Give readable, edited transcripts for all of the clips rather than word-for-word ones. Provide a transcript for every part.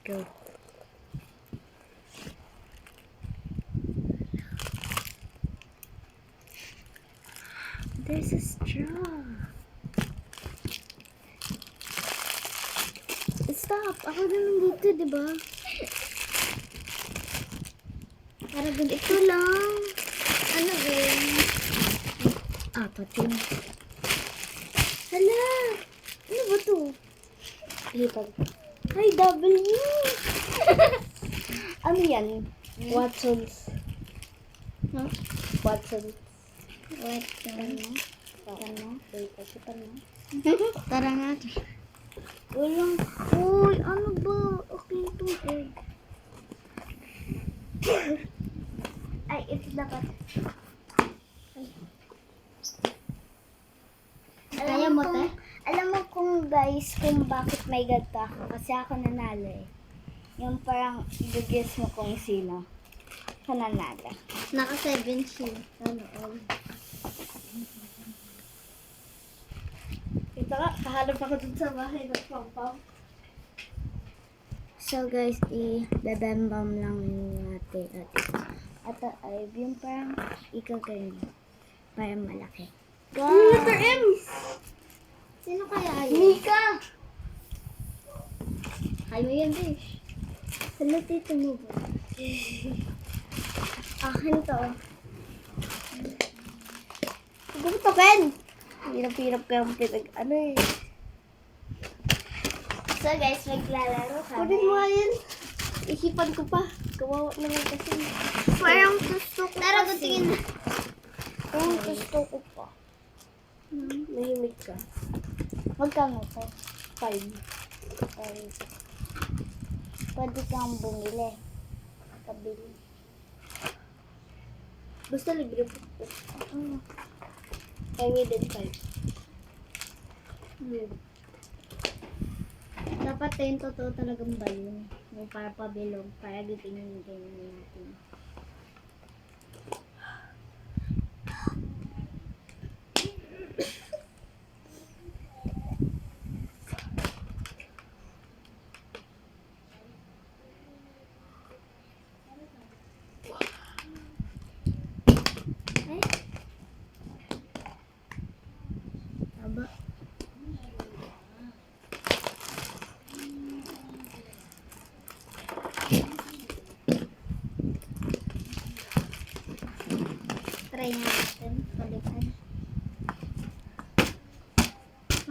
Go. There's a straw. Stop! Ako naman dito, di ba? Para ganito. Ito lang. Ano din? Apat yun. Hala! Ano ba to? Hipag. Ay, W! Ano yan? Watsons. Huh? Watsons. What? Ano? Wait, kasi ano? Tara na. Walang, uy, ano ba? Okay, tubig. Ay, ito dapat. Kaya mo, te? Alam mo kung guys, kung bakit may ganito ako. Kasi ako nanalo eh. Yung parang, i-guess mo kung sino. Sa nanalo. Naka 7 siya. Ano, all. Ito nga, kahalap ako dun sa bahay ng pampaw. So guys, i-bebembam lang natin. At ay yung parang ikagay mo. Parang malaki. Letter M! Sino kaya yun? Mika! Ay mo yan, Bish. Saan tito mo ba? Akin to. Huwag mo to, Ken! Hirap-hirap ka yung ano eh. So guys, maglalaro kami. Kunin mo nga yan. Isipan ko pa. Kawawa naman kasi. Parang gusto ko Tara, kasi. tingin na. Parang gusto ko pa. Mahimik ka. Magkano to? 5. Pwede kang bumili. Kabili. Basta libre po. Kaya din 5. Dapat yung totoo talagang balon. Yung para pabilog. Para gitingin natin. Ay. Aba. Try natin. Palitan.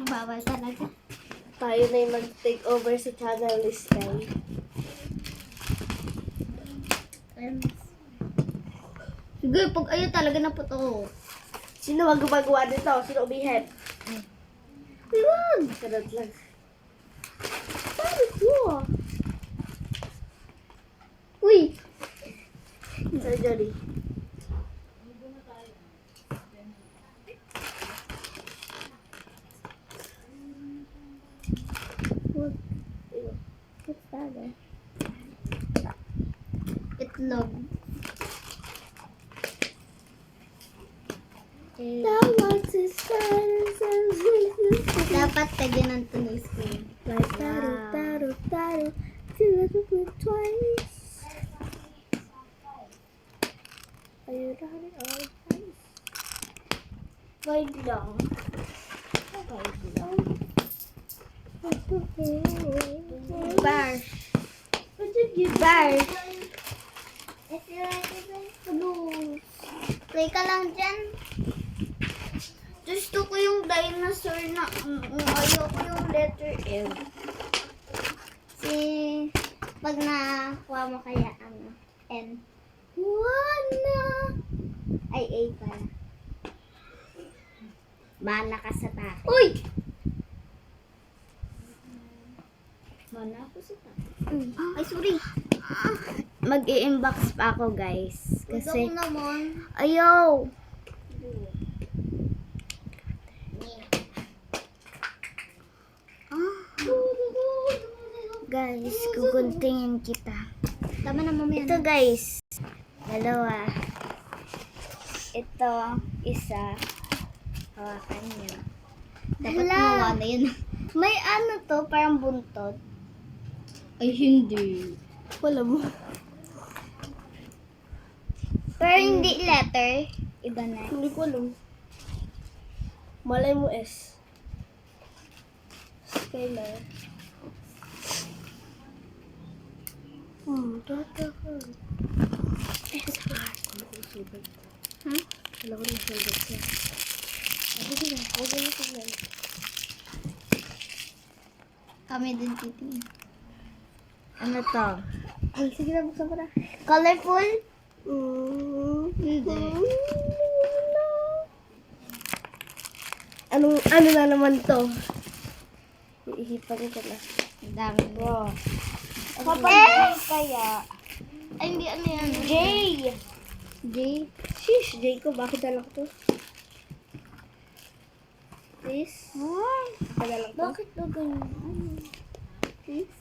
Bawal talaga. Tayo na yung mag-take over sa channel ni Sky. Sige, pag ayaw talaga na po to. Sino ang gumagawa nito? Sino umihen? Ayun! Karot lang. Paano ko? Uy! Sa Johnny. What's that? Itlog. Dapat kagyan ng tuloy screen. Twice. Are you running all twice? Five lang. Five lang. Bash. What did you Bash. If you're ready to lose. Play ka lang dyan. Gusto ko yung dinosaur na ayoko yung letter M. Pag nakuha mo kaya ano, N. Wala. Ay, A pala. Mana ka sa tayo. Uy! Mana ako sa tayo. Ay, sorry. Mag-i-inbox pa ako, guys. Kasi Kasi, naman. ayaw. Guys, kukuntingin kita. Tama na mamaya. Ito, guys. Dalawa. Ito, isa. Hawakan niyo. Dapat Hala! mawa na yun. May ano to, parang buntot. Ay, hindi. Wala mo. Pero hindi letter. Iba na. Hindi ko alam. Malay mo S. Skylar. Tatakan. Ha? Alam ko na sugat siya. Sige na, huwag mo tignan. Kami din titingin. Ano to? Ay, sige na, buksan mo na. Colorful? Hindi. Ano na naman to? Iihipan ko na. Ang dami mo. S? Kaya. Ay, hindi ano yan. J. J. Sheesh, J ko, bakit dala ko to? Please. Dala lang to. Bakit ba ganyan? Ano? Please?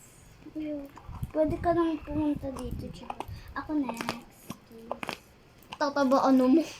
Pwede ka nang pumunta dito, tsaka. Ako next. Tataba ano mo.